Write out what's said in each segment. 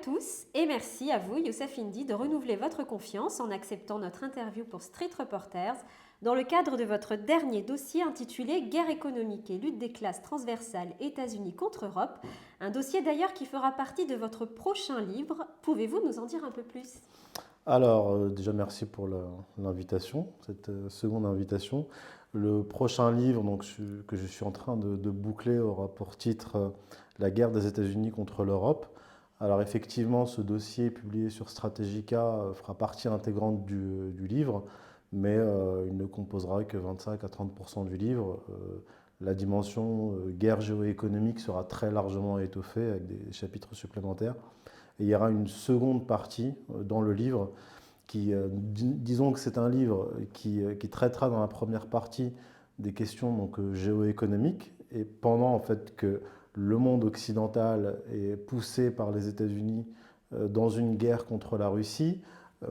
tous et merci à vous, Youssef Indy, de renouveler votre confiance en acceptant notre interview pour Street Reporters dans le cadre de votre dernier dossier intitulé Guerre économique et lutte des classes transversales États-Unis contre Europe, un dossier d'ailleurs qui fera partie de votre prochain livre. Pouvez-vous nous en dire un peu plus? Alors, déjà, merci pour l'invitation, cette seconde invitation. Le prochain livre que je suis en train de boucler aura pour titre La guerre des États-Unis contre l'Europe. Alors, effectivement, ce dossier publié sur Strategica fera partie intégrante du livre, mais il ne composera que 25 à 30% du livre. La dimension guerre géoéconomique sera très largement étoffée avec des chapitres supplémentaires. Et il y aura une seconde partie dans le livre disons que c'est un livre qui traitera dans la première partie des questions géoéconomiques. Et pendant en fait que le monde occidental est poussé par les États-Unis dans une guerre contre la Russie,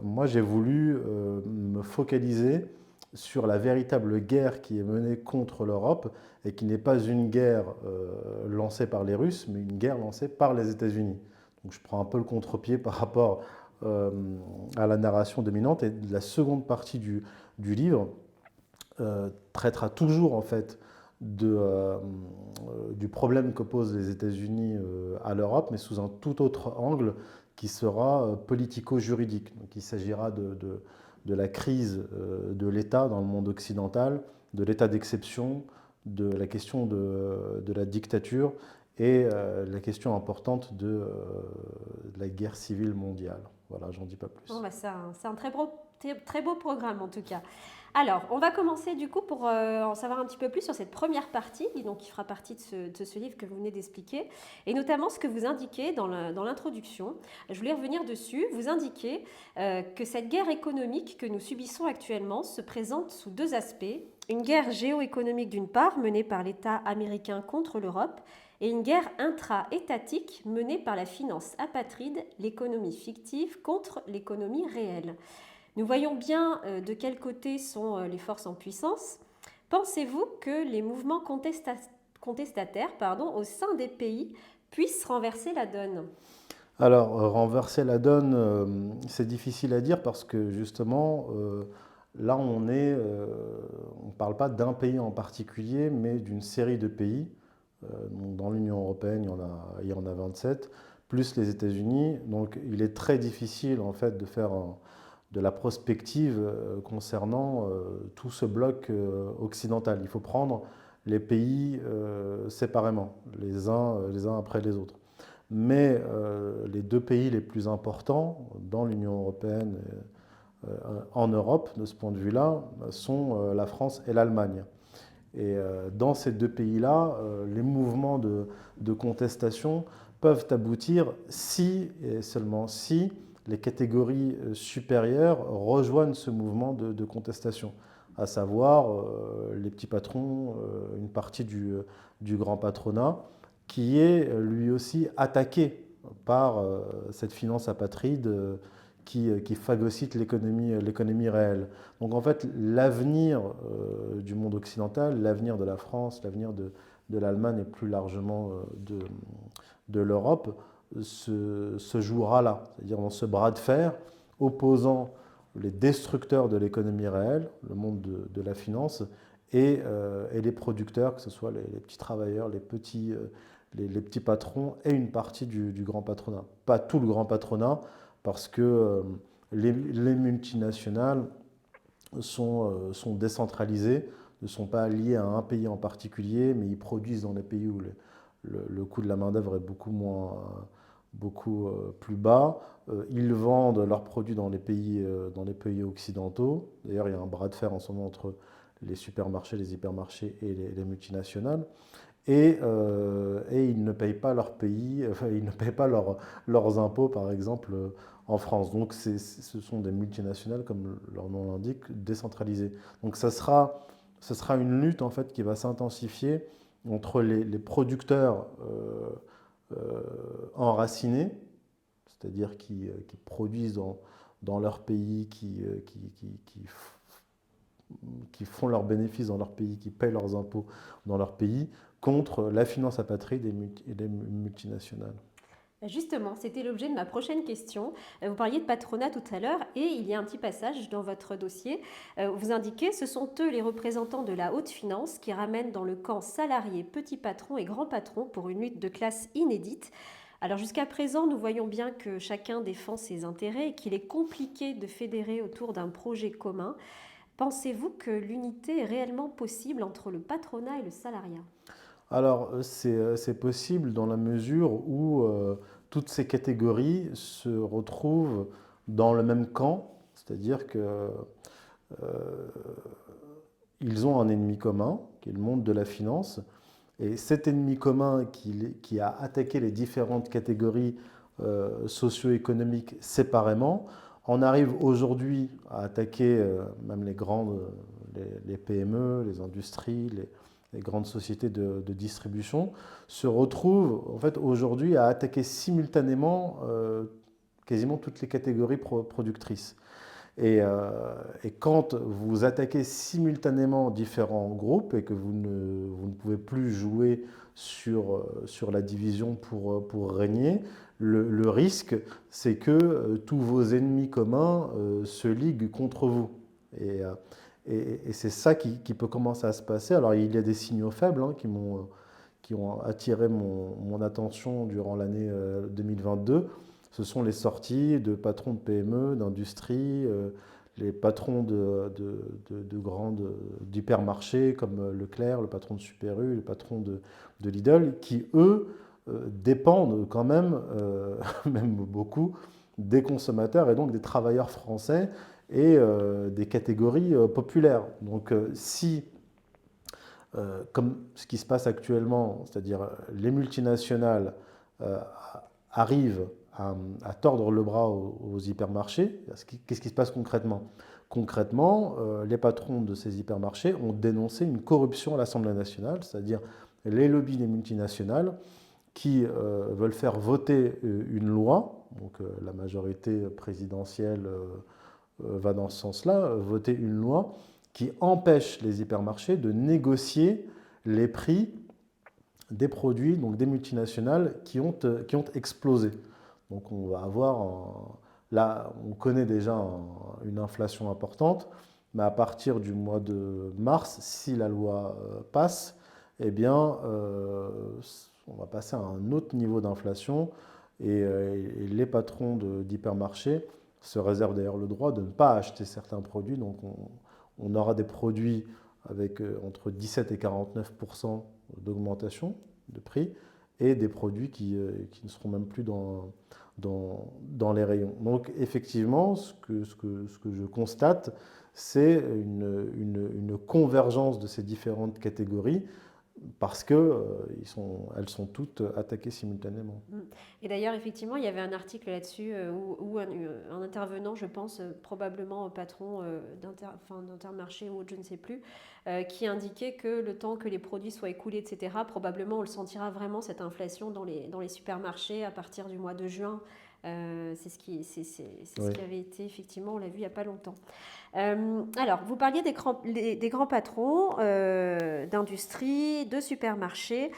moi j'ai voulu me focaliser sur la véritable guerre qui est menée contre l'Europe et qui n'est pas une guerre lancée par les Russes, mais une guerre lancée par les États-Unis. Donc je prends un peu le contre-pied par rapport euh, à la narration dominante. Et la seconde partie du livre traitera toujours en fait du problème que posent les États-Unis à l'Europe, mais sous un tout autre angle qui sera politico-juridique. Donc il s'agira de la crise de l'État dans le monde occidental, de l'état d'exception, de la question de la dictature et la question importante de la guerre civile mondiale. Voilà, j'en dis pas Bon, plus. bah, c'est un très beau programme en tout cas. Alors, on va commencer du coup pour en savoir un petit peu plus sur cette première partie, donc qui fera partie de ce livre que vous venez d'expliquer, et notamment ce que vous indiquez dans l'introduction. Je voulais revenir dessus. Vous indiquez que cette guerre économique que nous subissons actuellement se présente sous deux aspects. Une guerre géoéconomique d'une part, menée par l'État américain contre l'Europe, et une guerre intra-étatique menée par la finance apatride, l'économie fictive contre l'économie réelle. Nous voyons bien de quel côté sont les forces en puissance. Pensez-vous que les mouvements contestataires au sein des pays puissent renverser la donne? Alors, renverser la donne, c'est difficile à dire parce que justement, là, on ne parle pas d'un pays en particulier, mais d'une série de pays. Donc, dans l'Union européenne, il y en a 27, plus les États-Unis. Donc, il est très difficile en fait de faire de la prospective concernant tout ce bloc occidental. Il faut prendre les pays séparément, les uns après les autres. Mais les deux pays les plus importants dans l'Union européenne en Europe, de ce point de vue-là, sont la France et l'Allemagne. Et dans ces deux pays-là, les mouvements de contestation peuvent aboutir si et seulement si les catégories supérieures rejoignent ce mouvement de contestation, à savoir les petits patrons, une partie du grand patronat, qui est lui aussi attaqué par cette finance apatride qui phagocyte l'économie réelle. Donc en fait, l'avenir du monde occidental, l'avenir de la France, l'avenir de l'Allemagne et plus largement de l'Europe se jouera là, c'est-à-dire dans ce bras de fer opposant les destructeurs de l'économie réelle, le monde de la finance, et les producteurs, que ce soit les petits travailleurs, les petits patrons et une partie du grand patronat. Pas tout le grand patronat, parce que les multinationales sont décentralisées, ne sont pas liées à un pays en particulier, mais ils produisent dans les pays où le coût de la main-d'œuvre est beaucoup plus bas. Ils vendent leurs produits dans les pays occidentaux. D'ailleurs, il y a un bras de fer en ce moment entre les supermarchés, les hypermarchés et les multinationales. Et ils ne payent pas leur pays, enfin, ils ne payent pas leurs impôts, par exemple, en France. Donc ce sont des multinationales, comme leur nom l'indique, décentralisées. Donc ça sera une lutte en fait qui va s'intensifier entre les producteurs enracinés, c'est-à-dire qui produisent dans leur pays, qui font leurs bénéfices dans leur pays, qui payent leurs impôts dans leur pays, contre la finance apatride et les multinationales. Justement, c'était l'objet de ma prochaine question. Vous parliez de patronat tout à l'heure et il y a un petit passage dans votre dossier où vous indiquez ce sont eux les représentants de la haute finance qui ramènent dans le camp salariés, petits patrons et grands patrons pour une lutte de classe inédite. Alors jusqu'à présent, nous voyons bien que chacun défend ses intérêts et qu'il est compliqué de fédérer autour d'un projet commun. Pensez-vous que l'unité est réellement possible entre le patronat et le salariat? Alors, c'est possible dans la mesure où toutes ces catégories se retrouvent dans le même camp, c'est-à-dire que ils ont un ennemi commun, qui est le monde de la finance, et cet ennemi commun qui a attaqué les différentes catégories socio-économiques séparément, en arrive aujourd'hui à attaquer même les grandes, les PME, les industries, les grandes sociétés de distribution, se retrouve en fait aujourd'hui à attaquer simultanément quasiment toutes les catégories productrices. Et quand vous attaquez simultanément différents groupes et que vous ne pouvez plus jouer sur la division pour régner, le risque, c'est que tous vos ennemis communs se liguent contre vous. Et, euh, et c'est ça qui peut commencer à se passer. Alors il y a des signaux faibles qui ont attiré mon attention durant l'année 2022. Ce sont les sorties de patrons de PME, d'industrie, les patrons de grandes d'hypermarchés comme Leclerc, le patron de Super U, le patron de Lidl, qui eux dépendent quand même, même beaucoup, des consommateurs et donc des travailleurs français et des catégories populaires. Donc si comme ce qui se passe actuellement, c'est-à-dire les multinationales euh, arrivent à tordre le bras aux hypermarchés. Qu'est-ce qui se passe concrètement? Concrètement, les patrons de ces hypermarchés ont dénoncé une corruption à l'Assemblée nationale, c'est-à-dire les lobbies des multinationales qui veulent faire voter une loi, donc la majorité présidentielle va dans ce sens-là, voter une loi qui empêche les hypermarchés de négocier les prix des produits, donc des multinationales qui ont explosé. Donc on va avoir, là on connaît déjà une inflation importante, mais à partir du mois de mars, si la loi passe, eh bien on va passer à un autre niveau d'inflation et les patrons d'hypermarchés se réservent d'ailleurs le droit de ne pas acheter certains produits. Donc on aura des produits avec entre 17 et 49% d'augmentation de prix et des produits qui ne seront même plus dans les rayons. Donc effectivement, ce que je constate, c'est une convergence de ces différentes catégories parce que elles sont toutes attaquées simultanément. Mm. Et d'ailleurs, effectivement, il y avait un article là-dessus où un intervenant, je pense, probablement au patron d'Intermarché ou autre, je ne sais plus, qui indiquait que le temps que les produits soient écoulés, etc., probablement on le sentira vraiment, cette inflation dans les supermarchés à partir du mois de juin. C'est ce Oui. qui avait été, effectivement, on l'a vu il n'y a pas longtemps. Alors, vous parliez des grands patrons d'industrie, de supermarchés,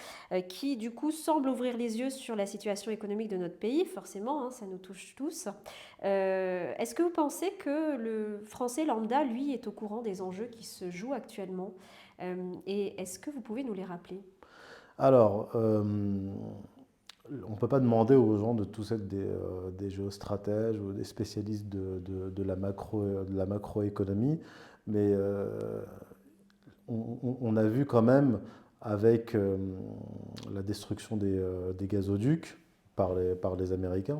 qui du coup semblent ouvrir les yeux sur la situation économique de notre pays, forcément, hein, ça nous touche tous. Est-ce que vous pensez que le français lambda, lui, est au courant des enjeux qui se jouent actuellement? Et est-ce que vous pouvez nous les rappeler? Alors, on ne peut pas demander aux gens de tous être des géostratèges ou des spécialistes de la macroéconomie, mais on a vu quand même avec la destruction des gazoducs par les Américains,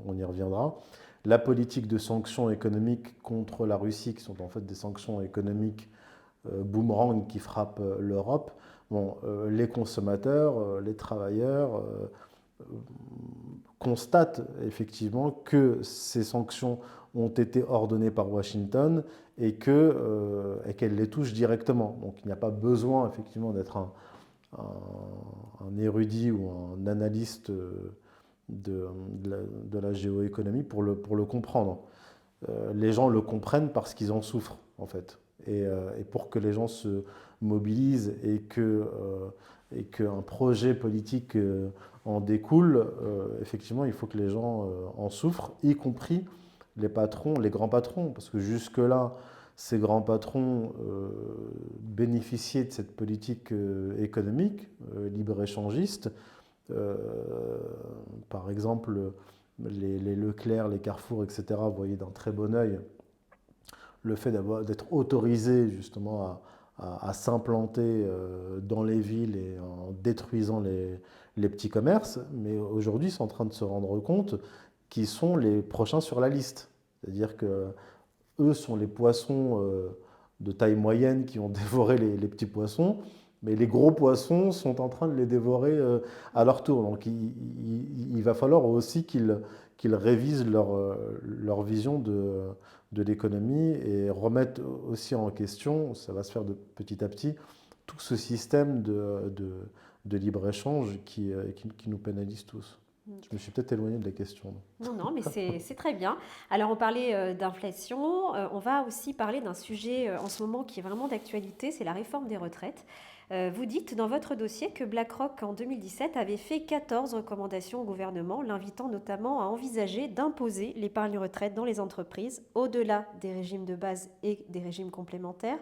on y reviendra, la politique de sanctions économiques contre la Russie, qui sont en fait des sanctions économiques boomerang qui frappent l'Europe. Bon, les consommateurs, les travailleurs constate effectivement que ces sanctions ont été ordonnées par Washington et qu'elles les touchent directement. Donc il n'y a pas besoin effectivement d'être un érudit ou un analyste de la géoéconomie pour le comprendre. Les gens le comprennent parce qu'ils en souffrent en fait. Et pour que les gens se mobilisent et qu'un projet politique en découle, effectivement, il faut que les gens en souffrent, y compris les patrons, les grands patrons, parce que jusque-là, ces grands patrons bénéficiaient de cette politique économique libre-échangiste. Euh, Par exemple, les Leclerc, les Carrefour, etc., voyaient d'un très bon œil le fait d'être autorisés justement à s'implanter dans les villes et en détruisant les petits commerces, mais aujourd'hui ils sont en train de se rendre compte qu'ils sont les prochains sur la liste. C'est-à-dire que eux sont les poissons de taille moyenne qui ont dévoré les petits poissons, mais les gros poissons sont en train de les dévorer à leur tour. Donc il va falloir aussi qu'ils révisent leur vision de l'économie et remettent aussi en question, ça va se faire petit à petit, tout ce système de libre-échange qui nous pénalise tous. Je me suis peut-être éloigné de la question. Non, non, mais c'est très bien. Alors, on parlait d'inflation. On va aussi parler d'un sujet en ce moment qui est vraiment d'actualité, c'est la réforme des retraites. Vous dites dans votre dossier que BlackRock, en 2017, avait fait 14 recommandations au gouvernement, l'invitant notamment à envisager d'imposer l'épargne retraite dans les entreprises, au-delà des régimes de base et des régimes complémentaires.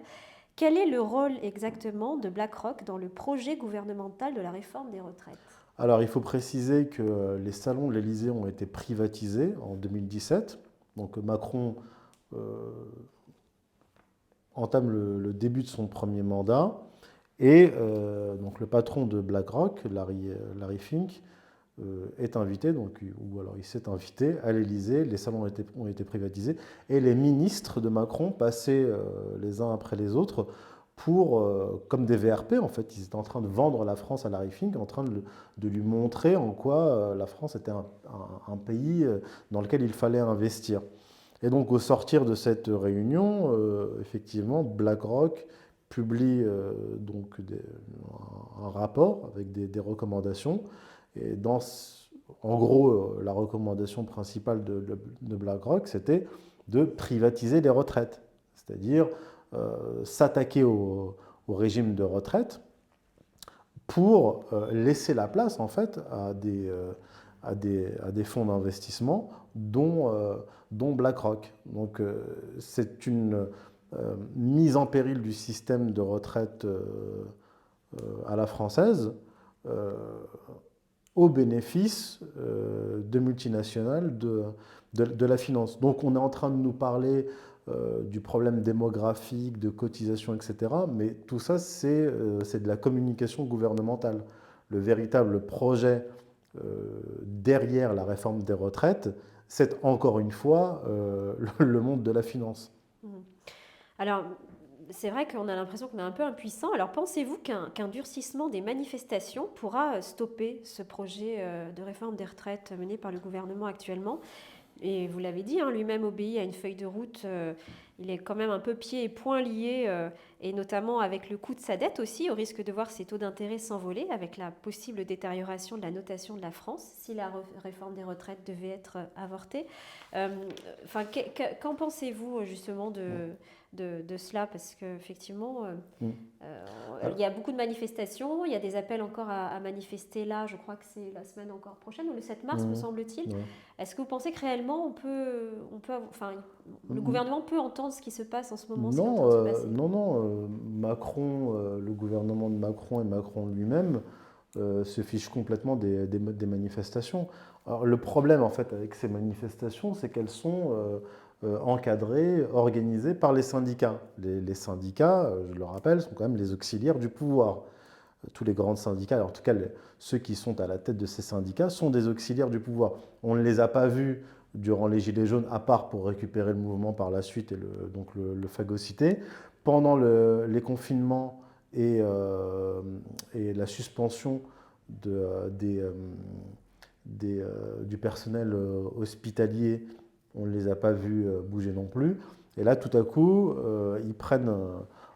Quel est le rôle exactement de BlackRock dans le projet gouvernemental de la réforme des retraites? Alors, il faut préciser que les salons de l'Élysée ont été privatisés en 2017. Donc, Macron entame le début de son premier mandat. Et donc, le patron de BlackRock, Larry Fink, est invité, ou alors il s'est invité à l'Élysée. Les salons ont été privatisés. Et les ministres de Macron passaient les uns après les autres comme des VRP, en fait. Ils étaient en train de vendre la France à Larry Fink, en train de lui montrer en quoi la France était un pays dans lequel il fallait investir. Et donc, au sortir de cette réunion, effectivement, BlackRock publie un rapport avec des recommandations. Et en gros, la recommandation principale de BlackRock, c'était de privatiser les retraites, c'est-à-dire s'attaquer au régime de retraite pour laisser la place en fait à des fonds d'investissement dont BlackRock. Donc c'est une mise en péril du système de retraite à la française au bénéfice de multinationales de la finance. Donc on est en train de nous parler du problème démographique, de cotisation, etc. Mais tout ça, c'est de la communication gouvernementale. Le véritable projet derrière la réforme des retraites, c'est encore une fois le monde de la finance. Alors, c'est vrai qu'on a l'impression qu'on est un peu impuissant. Alors, pensez-vous qu'un durcissement des manifestations pourra stopper ce projet de réforme des retraites mené par le gouvernement actuellement? Et vous l'avez dit, hein, lui-même obéit à une feuille de route. Il est quand même un peu pieds et poings liés, et notamment avec le coût de sa dette aussi, au risque de voir ses taux d'intérêt s'envoler, avec la possible détérioration de la notation de la France si la réforme des retraites devait être avortée. Qu'en pensez-vous justement de cela? Parce qu'effectivement, il y a beaucoup de mannestations, il y a des appels encore à manifester là, je crois que c'est la semaine encore prochaine, ou le 7 mars, me semble-t-il. Est-ce que vous pensez que réellement le gouvernement peut entendre ce qui se passe en ce moment? Non. Macron, le gouvernement de Macron et Macron lui-même se fichent complètement des manifestations. Alors, le problème en fait avec ces manifestations, c'est qu'elles sont encadrées, organisées par les syndicats. Les syndicats, je le rappelle, sont quand même les auxiliaires du pouvoir. Tous les grands syndicats, alors en tout cas ceux qui sont à la tête de ces syndicats, sont des auxiliaires du pouvoir. On ne les a pas vus durant les Gilets jaunes, à part pour récupérer le mouvement par la suite et le phagocyter. Pendant les confinements et la suspension du personnel hospitalier, on ne les a pas vus bouger non plus. Et là, tout à coup, ils prennent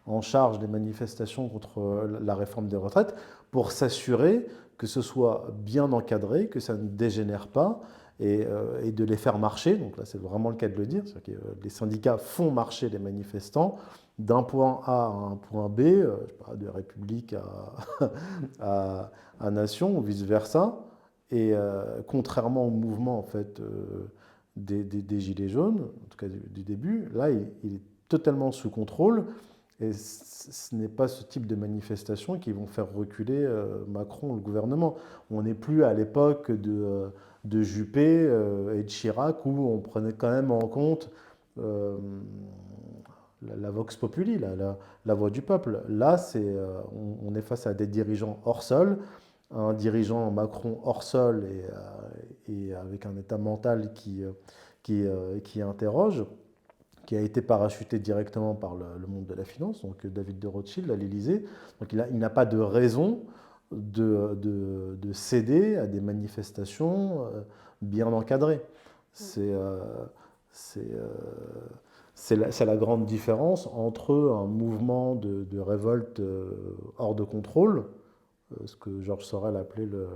en charge des manifestations contre la réforme des retraites pour s'assurer que ce soit bien encadré, que ça ne dégénère pas et de les faire marcher. Donc là, c'est vraiment le cas de le dire. C'est-à-dire que les syndicats font marcher les manifestants d'un point A à un point B, je sais pas, de République à Nation, ou vice-versa. Et contrairement au mouvement en fait, des Gilets jaunes, en tout cas du début, là, il est totalement sous contrôle. Et ce n'est pas ce type de manifestations qui vont faire reculer Macron ou le gouvernement. On n'est plus à l'époque de Juppé et de Chirac où on prenait quand même en compte euh, la vox populi, la voix du peuple. Là, on est face à des dirigeants hors sol, un dirigeant Macron hors sol et avec un état mental qui interroge, qui a été parachuté directement par le monde de la finance, donc David de Rothschild à l'Élysée. Donc il n'a pas de raison de céder à des manifestations bien encadrées. C'est c'est euh, c'est la grande différence entre un mouvement de révolte hors de contrôle, ce que Georges Sorel appelait le-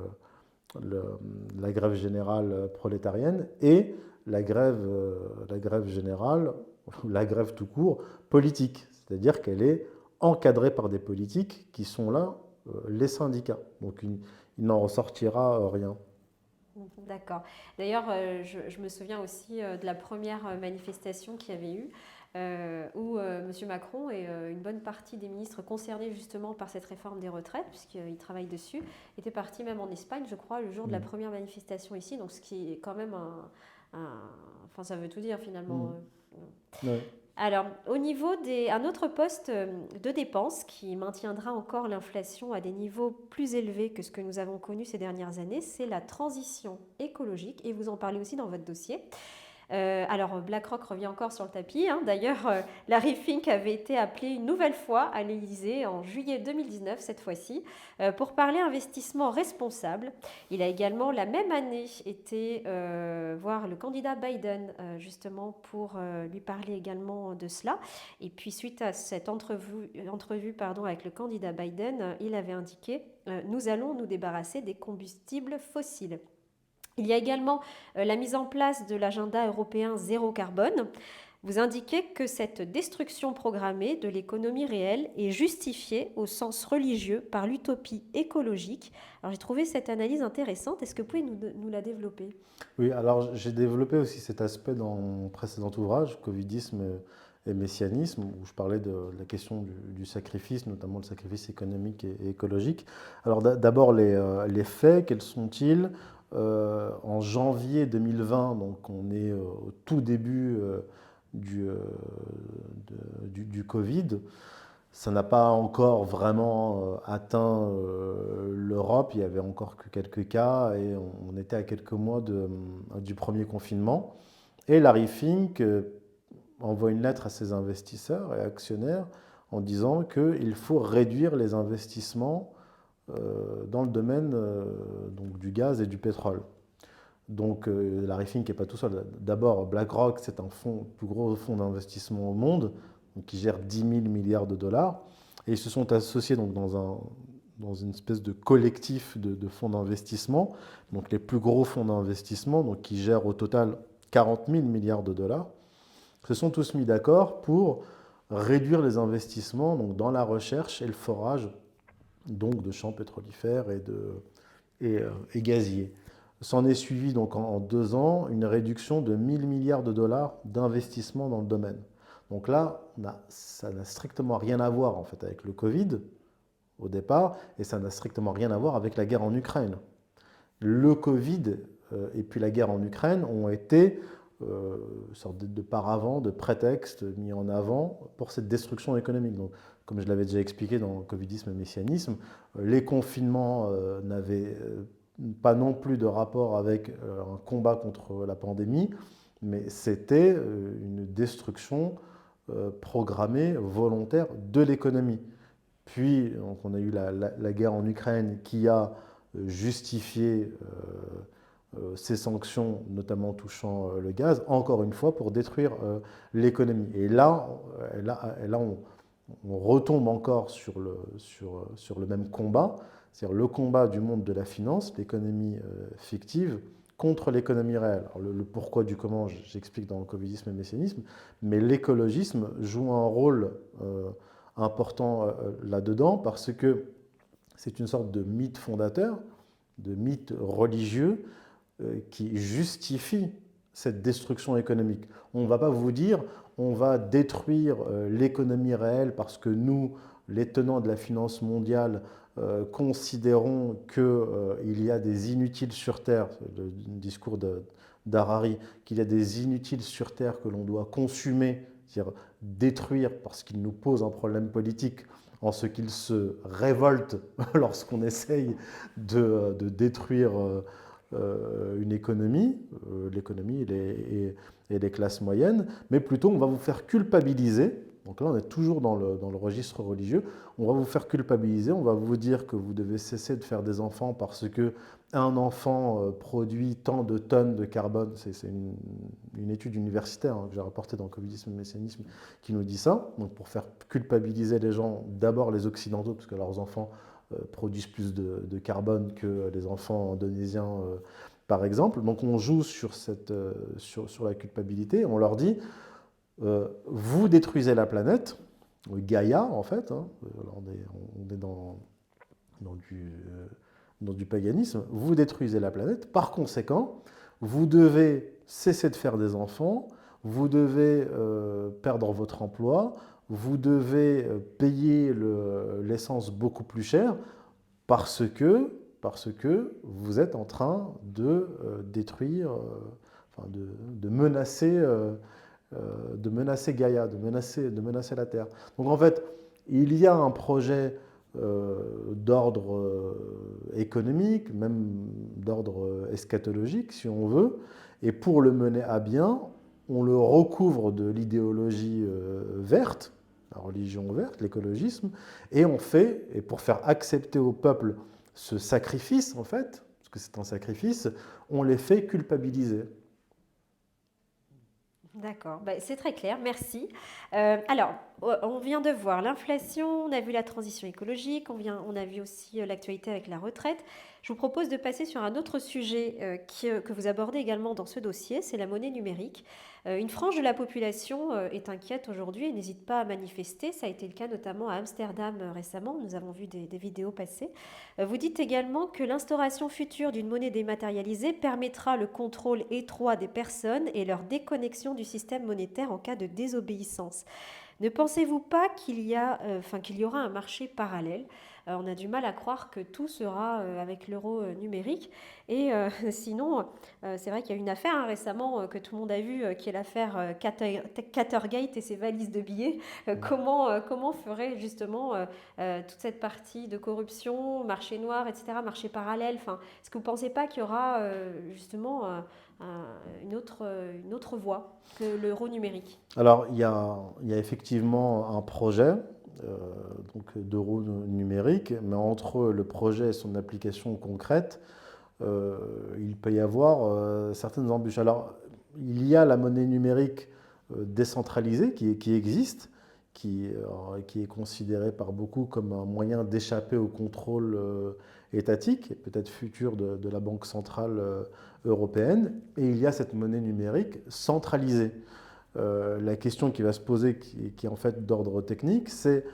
la grève générale prolétarienne, et la grève générale, la grève tout court, politique. C'est-à-dire qu'elle est encadrée par des politiques qui sont là, les syndicats. Donc il n'en ressortira rien. D'accord. D'ailleurs, je me souviens aussi de la première manifestation qu'il y avait eu, où M. Macron et une bonne partie des ministres concernés justement par cette réforme des retraites, puisqu'ils travaillent dessus, étaient partis même en Espagne, je crois, le jour de la Mm. première manifestation ici, donc ce qui est quand même enfin, ça veut tout dire finalement. Mm. Ouais. Alors, au niveau un autre poste de dépenses qui maintiendra encore l'inflation à des niveaux plus élevés que ce que nous avons connu ces dernières années, c'est la transition écologique. Et vous en parlez aussi dans votre dossier. Alors BlackRock revient encore sur le tapis, hein. D'ailleurs, Larry Fink avait été appelé une nouvelle fois à l'Élysée en juillet 2019, cette fois-ci, pour parler investissement responsable. Il a également, la même année, été voir le candidat Biden, justement, pour lui parler également de cela. Et puis, suite à cette entrevue avec le candidat Biden, il avait indiqué nous allons nous débarrasser des combustibles fossiles. Il y a également la mise en place de l'agenda européen zéro carbone. Vous indiquez que cette destruction programmée de l'économie réelle est justifiée au sens religieux par l'utopie écologique. Alors j'ai trouvé cette analyse intéressante. Est-ce que vous pouvez nous la développer? Oui, alors j'ai développé aussi cet aspect dans mon précédent ouvrage, Covidisme et Messianisme, où je parlais de la question du sacrifice, notamment le sacrifice économique et écologique. Alors d'abord, les faits, quels sont-ils? En janvier 2020, donc on est au tout début du, euh, du Covid, ça n'a pas encore vraiment atteint l'Europe. Il y avait encore que quelques cas et on était à quelques mois du premier confinement. Et Larry Fink envoie une lettre à ses investisseurs et actionnaires en disant qu'il faut réduire les investissements dans le domaine donc du gaz et du pétrole. Donc Larry Fink n'est pas tout seul. D'abord, BlackRock, c'est le plus gros fonds d'investissement au monde, donc qui gère 10 000 milliards de dollars. Et ils se sont associés donc, dans une espèce de collectif de fonds d'investissement, donc les plus gros fonds d'investissement, donc qui gèrent au total 40 000 milliards de dollars, se sont tous mis d'accord pour réduire les investissements donc, dans la recherche et le forage donc, de champs pétrolifères et gaziers. S'en est suivi donc en 2 ans une réduction de 1000 milliards de dollars d'investissement dans le domaine. Donc là, ça n'a strictement rien à voir en fait avec le Covid au départ, et ça n'a strictement rien à voir avec la guerre en Ukraine. Le Covid et puis la guerre en Ukraine ont été une sorte de paravent, de prétexte mis en avant pour cette destruction économique. Donc, comme je l'avais déjà expliqué dans Covidisme et Messianisme, les confinements n'avaient pas non plus de rapport avec un combat contre la pandémie, mais c'était une destruction programmée, volontaire de l'économie. Puis, donc, on a eu la guerre en Ukraine qui a justifié ces sanctions, notamment touchant le gaz, encore une fois pour détruire l'économie. Et là on retombe encore sur le même combat, c'est-à-dire le combat du monde de la finance, l'économie fictive, contre l'économie réelle. Alors, le pourquoi du comment, j'explique dans le covidisme et le mécénisme, mais l'écologisme joue un rôle important là-dedans parce que c'est une sorte de mythe fondateur, de mythe religieux qui justifie cette destruction économique. On ne va pas vous dire on va détruire l'économie réelle parce que nous, les tenants de la finance mondiale, considérons qu'il y a des inutiles sur Terre, le discours d'Harari, qu'il y a des inutiles sur Terre que l'on doit consumer, c'est-à-dire détruire parce qu'ils nous posent un problème politique en ce qu'ils se révoltent lorsqu'on essaye de détruire une économie, l'économie et les classes moyennes, mais plutôt on va vous faire culpabiliser. Donc là, on est toujours dans le registre religieux. On va vous faire culpabiliser, on va vous dire que vous devez cesser de faire des enfants parce que un enfant produit tant de tonnes de carbone. C'est une étude universitaire que j'ai rapportée dans le covidisme et le mécénisme qui nous dit ça. Donc pour faire culpabiliser les gens, d'abord les Occidentaux, parce que leurs enfants produisent plus de carbone que les enfants indonésiens, par exemple. Donc on joue sur la culpabilité. On leur dit vous détruisez la planète, Gaïa en fait, hein, on est dans du paganisme, vous détruisez la planète, par conséquent, vous devez cesser de faire des enfants, vous devez perdre votre emploi, vous devez payer l'essence beaucoup plus cher parce que vous êtes en train de détruire, enfin de menacer Gaïa, de menacer la Terre. Donc en fait, il y a un projet d'ordre économique, même d'ordre eschatologique, si on veut, et pour le mener à bien, on le recouvre de l'idéologie verte, la religion verte, l'écologisme, et pour faire accepter au peuple ce sacrifice, en fait, parce que c'est un sacrifice, on les fait culpabiliser. D'accord, c'est très clair, merci. Alors, on vient de voir l'inflation, on a vu la transition écologique, on a vu aussi l'actualité avec la retraite. Je vous propose de passer sur un autre sujet que vous abordez également dans ce dossier, c'est la monnaie numérique. Une frange de la population est inquiète aujourd'hui et n'hésite pas à manifester. Ça a été le cas notamment à Amsterdam récemment, nous avons vu des vidéos passer. Vous dites également que l'instauration future d'une monnaie dématérialisée permettra le contrôle étroit des personnes et leur déconnexion du système monétaire en cas de désobéissance. Ne pensez-vous pas qu'il y aura un marché parallèle? On a du mal à croire que tout sera avec l'euro numérique. Et sinon, c'est vrai qu'il y a une affaire récemment que tout le monde a vue, qui est l'affaire Catergate et ses valises de billets. Comment ferait justement toute cette partie de corruption, marché noir, etc., marché parallèle? Est-ce que vous ne pensez pas qu'il y aura justement une autre voie que l'euro numérique? Alors, il y a effectivement un projet donc d'euro numérique, mais entre le projet et son application concrète, il peut y avoir certaines embûches. Alors, il y a la monnaie numérique décentralisée qui existe, qui est considérée par beaucoup comme un moyen d'échapper au contrôle étatique et peut-être futur de la Banque centrale européenne. Et il y a cette monnaie numérique centralisée. La question qui va se poser, qui est en fait d'ordre technique, c'est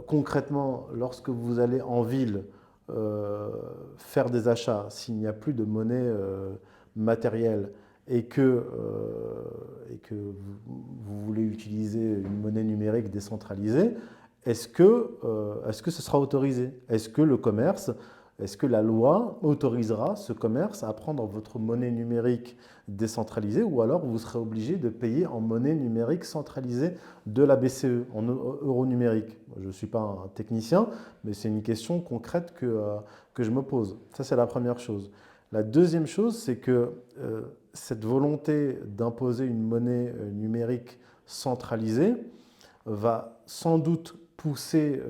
concrètement, lorsque vous allez en ville faire des achats, s'il n'y a plus de monnaie matérielle et que vous voulez utiliser une monnaie numérique décentralisée, est-ce que ce sera autorisé? Est-ce que la loi autorisera ce commerce à prendre votre monnaie numérique décentralisée ou alors vous serez obligé de payer en monnaie numérique centralisée de la BCE, en euro numérique? Je ne suis pas un technicien, mais c'est une question concrète que je me pose. Ça, c'est la première chose. La deuxième chose, c'est que cette volonté d'imposer une monnaie numérique centralisée va sans doute pousser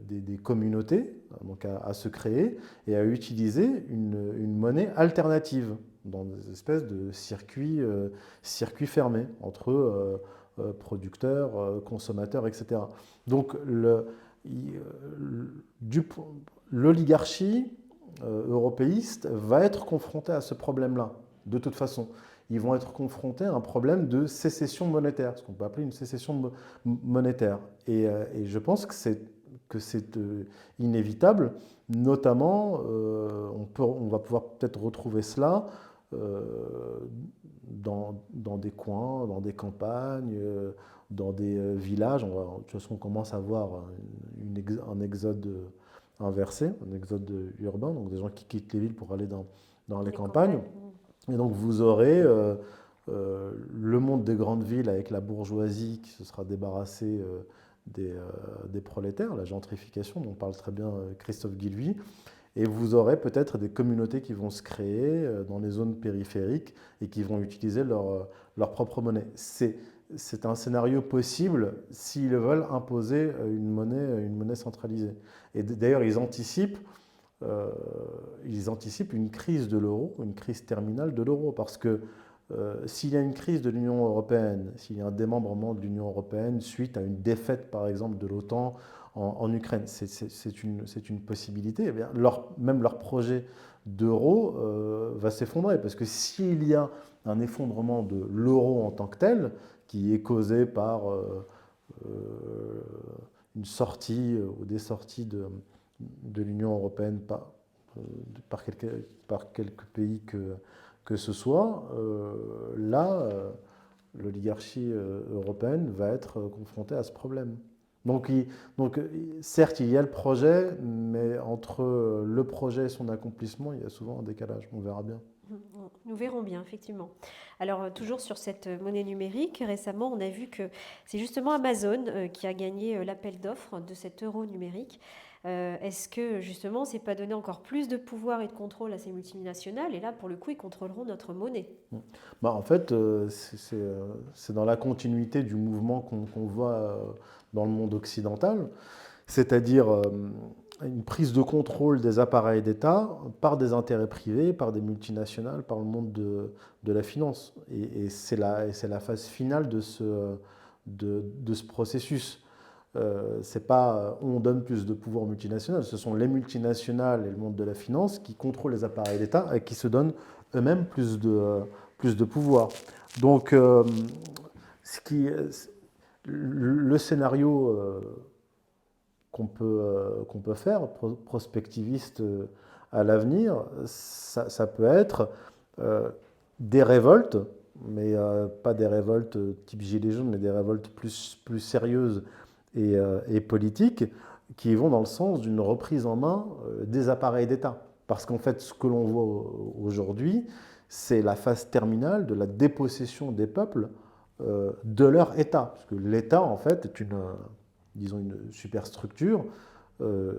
des communautés donc à se créer et à utiliser une monnaie alternative dans des espèces de circuits fermés entre producteurs, consommateurs, etc. Donc l'oligarchie européiste va être confronté à ce problème-là, de toute façon. Ils vont être confrontés à un problème de sécession monétaire, ce qu'on peut appeler une sécession monétaire. Et je pense que c'est inévitable, notamment, on va pouvoir peut-être retrouver cela euh, dans des coins, dans des campagnes, dans des villages. De toute façon, on commence à voir un exode inversé, un exode urbain, donc des gens qui quittent les villes pour aller dans les Les campagnes. campagnes. Et donc vous aurez le monde des grandes villes avec la bourgeoisie qui se sera débarrassée des prolétaires, la gentrification dont parle très bien Christophe Guilluy. Et vous aurez peut-être des communautés qui vont se créer dans les zones périphériques et qui vont utiliser leur propre monnaie. C'est un scénario possible s'ils veulent imposer une monnaie centralisée. Et d'ailleurs, euh, ils anticipent une crise de l'euro, une crise terminale de l'euro, parce que s'il y a une crise de l'Union européenne, s'il y a un démembrement de l'Union européenne suite à une défaite, par exemple, de l'OTAN en Ukraine, c'est une possibilité. Eh bien, même leur projet d'euro va s'effondrer, parce que s'il y a un effondrement de l'euro en tant que tel, qui est causé par une sortie ou des sorties de l'Union européenne euh, par, quelques pays que ce soit, là, l'oligarchie européenne va être confrontée à ce problème. Donc, certes, il y a le projet, mais entre le projet et son accomplissement, il y a souvent un décalage. On verra bien. Nous verrons bien, effectivement. Alors, toujours sur cette monnaie numérique, récemment, on a vu que c'est justement Amazon qui a gagné l'appel d'offres de cet euro numérique. Est-ce que, justement, c'est pas donner encore plus de pouvoir et de contrôle à ces multinationales? Et là, pour le coup, ils contrôleront notre monnaie. Bah, en fait, c'est dans la continuité du mouvement qu'on voit dans le monde occidental, c'est-à-dire une prise de contrôle des appareils d'État par des intérêts privés, par des multinationales, par le monde de la finance. Et c'est la phase finale de ce processus. C'est pas on donne plus de pouvoir aux multinationales, ce sont les multinationales et le monde de la finance qui contrôlent les appareils d'État et qui se donnent eux-mêmes plus de pouvoir. Donc, ce qui, le scénario qu'on peut faire, prospectiviste à l'avenir, ça peut être euh, des révoltes, mais pas des révoltes type Gilets jaunes, mais des révoltes plus sérieuses et politiques, qui vont dans le sens d'une reprise en main des appareils d'État. Parce qu'en fait, ce que l'on voit aujourd'hui, c'est la phase terminale de la dépossession des peuples de leur État. Parce que l'État, en fait, est disons une superstructure euh,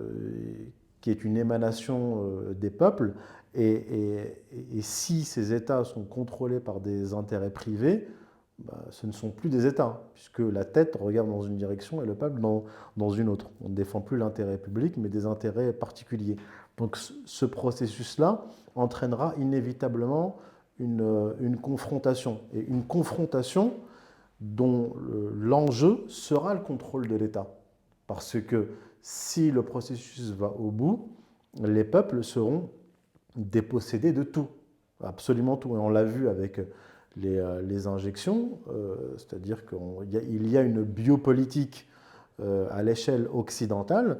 qui est une émanation des peuples. Et si ces États sont contrôlés par des intérêts privés, bah, ce ne sont plus des États, puisque la tête regarde dans une direction et le peuple dans une autre. On ne défend plus l'intérêt public, mais des intérêts particuliers. Donc ce processus-là entraînera inévitablement une confrontation. Et une confrontation dont l'enjeu sera le contrôle de l'État. Parce que si le processus va au bout, les peuples seront dépossédés de tout, absolument tout. Et on l'a vu avec les injections, c'est-à-dire qu'il y a une biopolitique à l'échelle occidentale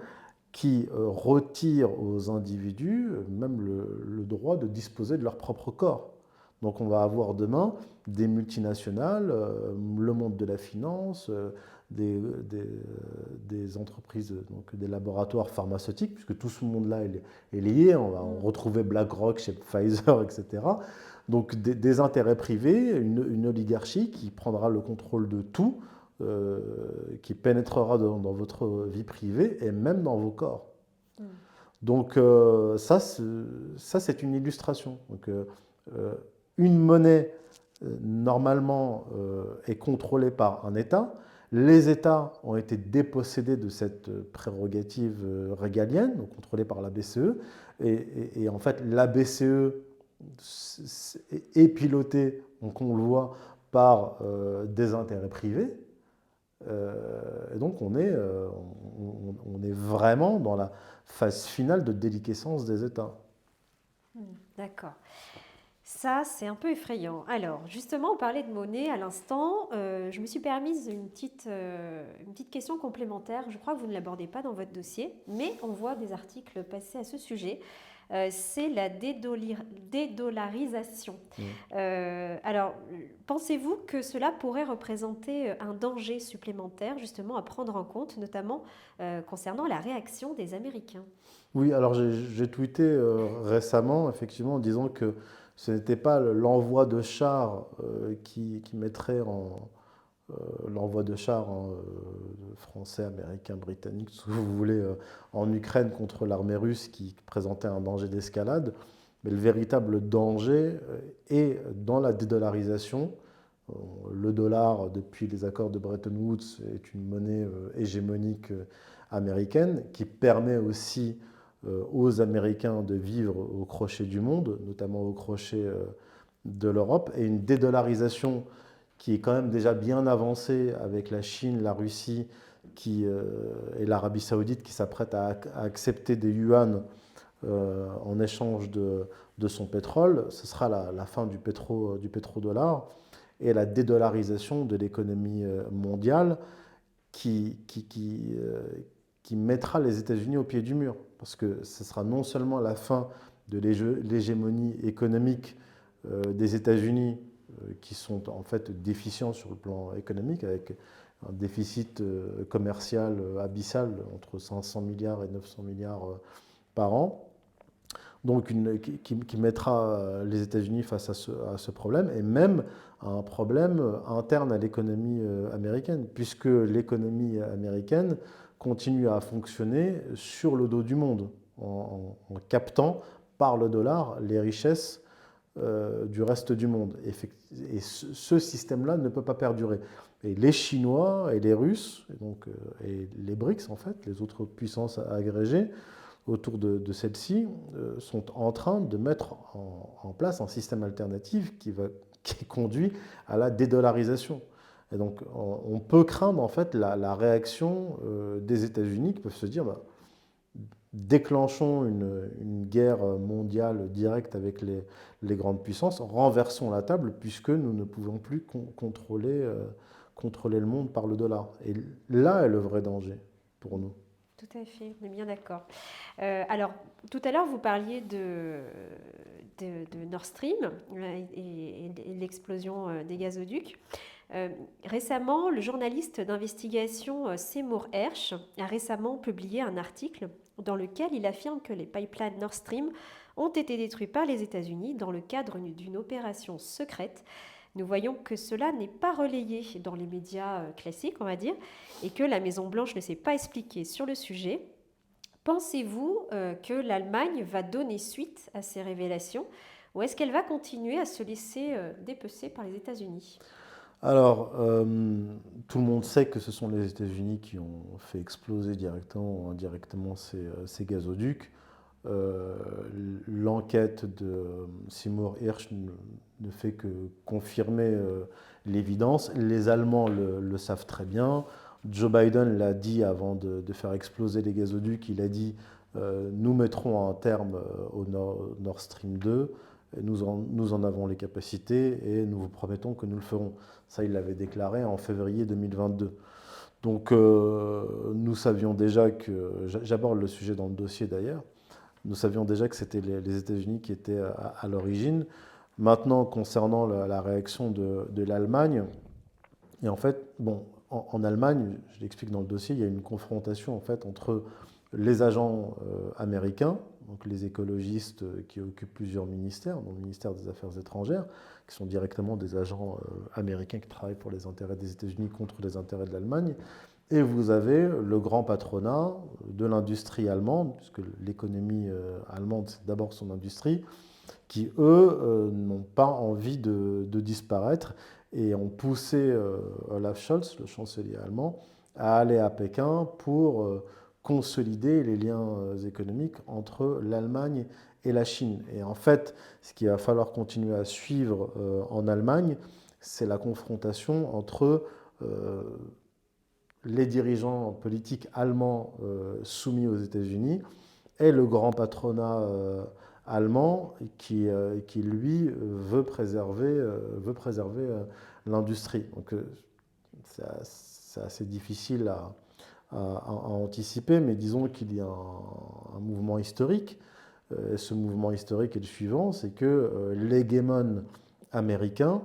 qui retire aux individus même le droit de disposer de leur propre corps. Donc on va avoir demain des multinationales, le monde de la finance, des entreprises, donc des laboratoires pharmaceutiques, puisque tout ce monde-là est lié. On va retrouver BlackRock chez Pfizer, etc. Donc des intérêts privés, une oligarchie qui prendra le contrôle de tout, qui pénétrera dans votre vie privée et même dans vos corps. Donc ça, c'est une illustration. Donc, une monnaie, normalement, est contrôlée par un État. Les États ont été dépossédés de cette prérogative régalienne, donc contrôlée par la BCE. Et en fait, la BCE est pilotée, donc on le voit, par des intérêts privés. Et donc on est vraiment dans la phase finale de déliquescence des États. D'accord. Ça, c'est un peu effrayant. Alors, justement, on parlait de monnaie à l'instant. Je me suis permise une petite question complémentaire. Je crois que vous ne l'abordez pas dans votre dossier, mais on voit des articles passer à ce sujet. C'est la dédollarisation. Mm. Alors, pensez-vous que cela pourrait représenter un danger supplémentaire, justement, à prendre en compte, notamment concernant la réaction des Américains? Oui, alors j'ai tweeté récemment, effectivement, en disant que ce n'était pas l'envoi de chars qui mettrait l'envoi de chars français, américains, britanniques, tout ce que vous voulez, en Ukraine contre l'armée russe qui présentait un danger d'escalade. Mais le véritable danger est dans la dédollarisation. Le dollar, depuis les accords de Bretton Woods, est une monnaie hégémonique américaine qui permet aussi aux Américains de vivre au crochet du monde, notamment au crochet de l'Europe, et une dédollarisation qui est quand même déjà bien avancée avec la Chine, la Russie et l'Arabie saoudite qui s'apprêtent à accepter des yuan en échange de son pétrole. Ce sera la fin du pétrodollar et la dédollarisation de l'économie mondiale qui, qui, qui, euh, qui mettra les États-Unis au pied du mur. Parce que ce sera non seulement la fin de l'hégémonie économique des États-Unis, qui sont en fait déficients sur le plan économique, avec un déficit commercial abyssal entre 500 milliards et 900 milliards par an, donc qui mettra les États-Unis face à ce problème, et même à un problème interne à l'économie américaine, puisque l'économie américaine continue à fonctionner sur le dos du monde, en captant par le dollar les richesses du reste du monde. Et ce système-là ne peut pas perdurer. Et les Chinois et les Russes, et les BRICS, en fait, les autres puissances agrégées, autour de celle-ci sont en train de mettre en place un système alternatif qui conduit à la dédollarisation. Et donc on peut craindre en fait la réaction des États-Unis qui peuvent se dire bah, déclenchons une guerre mondiale directe avec les grandes puissances, renversons la table puisque nous ne pouvons plus contrôler le monde par le dollar. Et là est le vrai danger pour nous. Tout à fait, on est bien d'accord. Alors, tout à l'heure, vous parliez de Nord Stream et l'explosion des gazoducs. Récemment, le journaliste d'investigation Seymour Hersh a récemment publié un article dans lequel il affirme que les pipelines Nord Stream ont été détruits par les États-Unis dans le cadre d'une opération secrète. Nous voyons que cela n'est pas relayé dans les médias classiques, on va dire, et que la Maison-Blanche ne s'est pas expliquée sur le sujet. Pensez-vous que l'Allemagne va donner suite à ces révélations ou est-ce qu'elle va continuer à se laisser dépecer par les États-Unis? Alors, tout le monde sait que ce sont les États-Unis qui ont fait exploser directement ou indirectement ces gazoducs. Euh, L'enquête de Seymour Hersh ne fait que confirmer l'évidence. Les Allemands le savent très bien. Joe Biden l'a dit avant de faire exploser les gazoducs. Il a dit nous mettrons un terme au Nord Stream 2. Nous en avons les capacités et nous vous promettons que nous le ferons. Ça, il l'avait déclaré en février 2022. Donc, nous savions déjà que, j'aborde le sujet dans le dossier d'ailleurs, nous savions déjà que c'était les États-Unis qui étaient à l'origine. Maintenant, concernant la réaction de l'Allemagne, et en fait, bon, en Allemagne, je l'explique dans le dossier, il y a une confrontation en fait entre les agents américains, donc les écologistes qui occupent plusieurs ministères, dont le ministère des Affaires étrangères, qui sont directement des agents américains qui travaillent pour les intérêts des États-Unis contre les intérêts de l'Allemagne. Et vous avez le grand patronat de l'industrie allemande, puisque l'économie allemande, c'est d'abord son industrie, qui, eux, n'ont pas envie de disparaître et ont poussé Olaf Scholz, le chancelier allemand, à aller à Pékin pour consolider les liens économiques entre l'Allemagne et la Chine. Et en fait, ce qu'il va falloir continuer à suivre en Allemagne, c'est la confrontation entre les dirigeants politiques allemands soumis aux États-Unis et le grand patronat allemand qui lui, veut préserver l'industrie. Donc c'est assez difficile à anticiper, mais disons qu'il y a un mouvement historique. Ce mouvement historique est le suivant, c'est que l'hégémon américain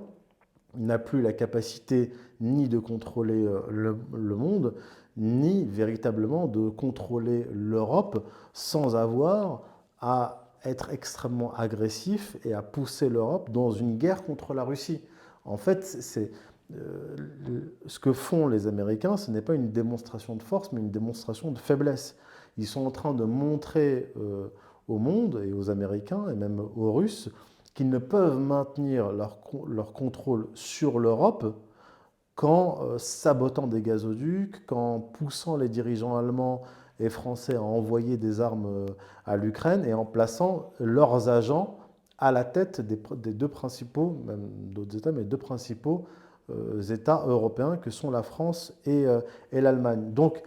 n'a plus la capacité ni de contrôler le monde, ni véritablement de contrôler l'Europe sans avoir à être extrêmement agressif et à pousser l'Europe dans une guerre contre la Russie. En fait, ce que font les Américains, ce n'est pas une démonstration de force, mais une démonstration de faiblesse. Ils sont en train de montrer au monde et aux Américains et même aux Russes qu'ils ne peuvent maintenir leur contrôle sur l'Europe qu'en sabotant des gazoducs, qu'en poussant les dirigeants allemands et français à envoyer des armes à l'Ukraine et en plaçant leurs agents à la tête des deux principaux, même d'autres États, mais deux principaux États européens que sont la France et l'Allemagne. Donc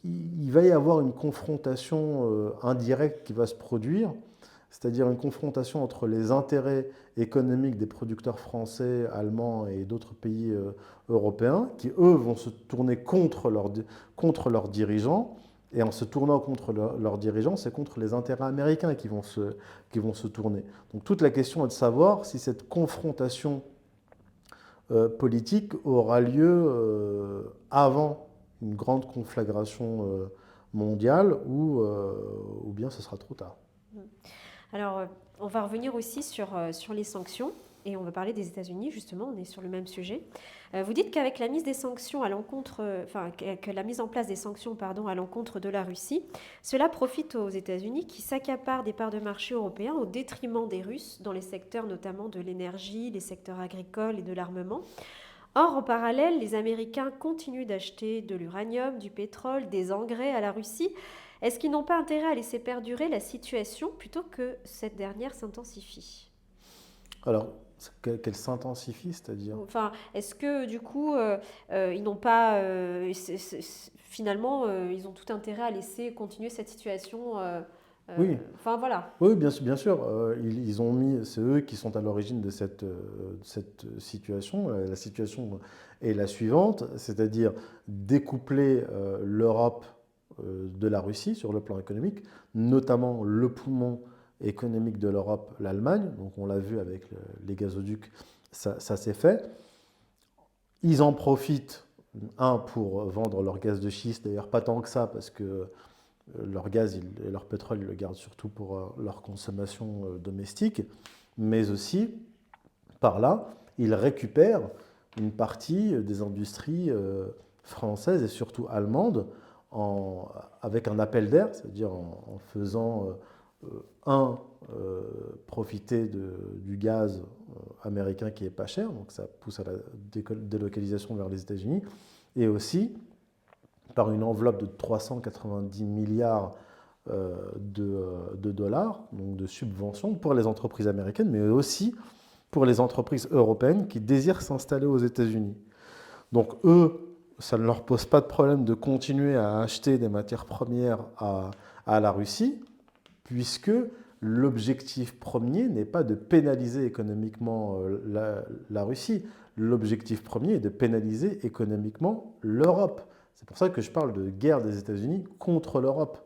il va y avoir une confrontation indirecte qui va se produire, c'est-à-dire une confrontation entre les intérêts économiques des producteurs français, allemands et d'autres pays européens, qui eux vont se tourner contre leurs dirigeants, et en se tournant contre leurs dirigeants, c'est contre les intérêts américains qui vont se tourner. Donc toute la question est de savoir si cette confrontation politique aura lieu avant une grande conflagration mondiale ou bien ce sera trop tard. Alors, on va revenir aussi sur les sanctions et on va parler des États-Unis, justement, on est sur le même sujet. Vous dites qu'avec la mise des sanctions à l'encontre, que la mise en place des sanctions, pardon, à l'encontre de la Russie, cela profite aux États-Unis qui s'accaparent des parts de marché européens au détriment des Russes dans les secteurs notamment de l'énergie, les secteurs agricoles et de l'armement. Or, en parallèle, les Américains continuent d'acheter de l'uranium, du pétrole, des engrais à la Russie. Est-ce qu'ils n'ont pas intérêt à laisser perdurer la situation plutôt que cette dernière s'intensifie? Alors, qu'elle s'intensifie, c'est-à-dire? Enfin, est-ce que du coup, ils n'ont pas, finalement, ils ont tout intérêt à laisser continuer cette situation Oui, enfin voilà. oui, bien sûr, bien sûr. Ils ont mis, c'est eux qui sont à l'origine de cette situation. La situation est la suivante, c'est-à-dire découpler l'Europe de la Russie sur le plan économique, notamment le poumon économique de l'Europe, l'Allemagne. Donc on l'a vu avec les gazoducs, ça s'est fait. Ils en profitent, pour vendre leur gaz de schiste, d'ailleurs pas tant que ça, parce que leur gaz et leur pétrole, ils le gardent surtout pour leur consommation domestique, mais aussi, par là, ils récupèrent une partie des industries françaises et surtout allemandes avec un appel d'air, c'est-à-dire en faisant profiter du gaz américain qui est pas cher, donc ça pousse à la délocalisation vers les États-Unis, et aussi par une enveloppe de 390 milliards de dollars, donc de subventions pour les entreprises américaines, mais aussi pour les entreprises européennes qui désirent s'installer aux États-Unis. Donc eux, ça ne leur pose pas de problème de continuer à acheter des matières premières à la Russie, puisque l'objectif premier n'est pas de pénaliser économiquement la Russie. L'objectif premier est de pénaliser économiquement l'Europe. C'est pour ça que je parle de guerre des États-Unis contre l'Europe.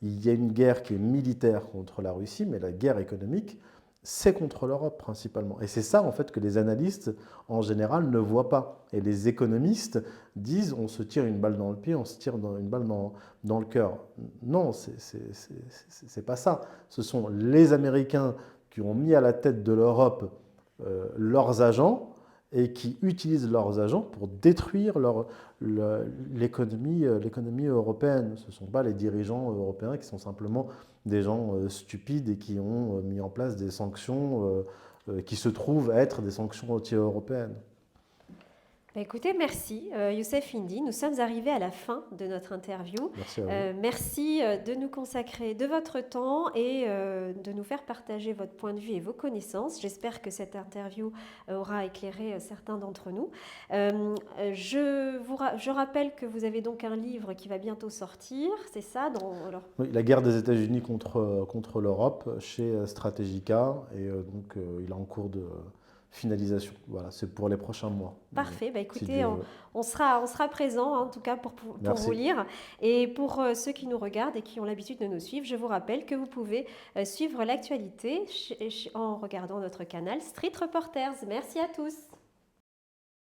Il y a une guerre qui est militaire contre la Russie, mais la guerre économique, c'est contre l'Europe principalement. Et c'est ça en fait que les analystes en général ne voient pas. Et les économistes disent on se tire une balle dans le pied, on se tire une balle dans le cœur. Non, c'est pas ça. Ce sont les Américains qui ont mis à la tête de l'Europe leurs agents et qui utilisent leurs agents pour détruire l'économie européenne. Ce ne sont pas les dirigeants européens qui sont simplement des gens stupides et qui ont mis en place des sanctions qui se trouvent être des sanctions anti-européennes. Bah, écoutez, merci Youssef Indy. Nous sommes arrivés à la fin de notre interview. Merci à vous. Merci de nous consacrer de votre temps et de nous faire partager votre point de vue et vos connaissances. J'espère que cette interview aura éclairé certains d'entre nous. Je rappelle que vous avez donc un livre qui va bientôt sortir, c'est ça alors, Oui, la guerre des États-Unis contre l'Europe chez Strategica, et donc il est en cours de finalisation. Voilà, c'est pour les prochains mois. parfait. Bah, Si écoutez, Dieu veut. on sera présent en tout cas pour vous Merci. lire. Et pour ceux qui nous regardent et qui ont l'habitude de nous suivre, je vous rappelle que vous pouvez suivre l'actualité en regardant notre canal Street Reporters. Merci à tous.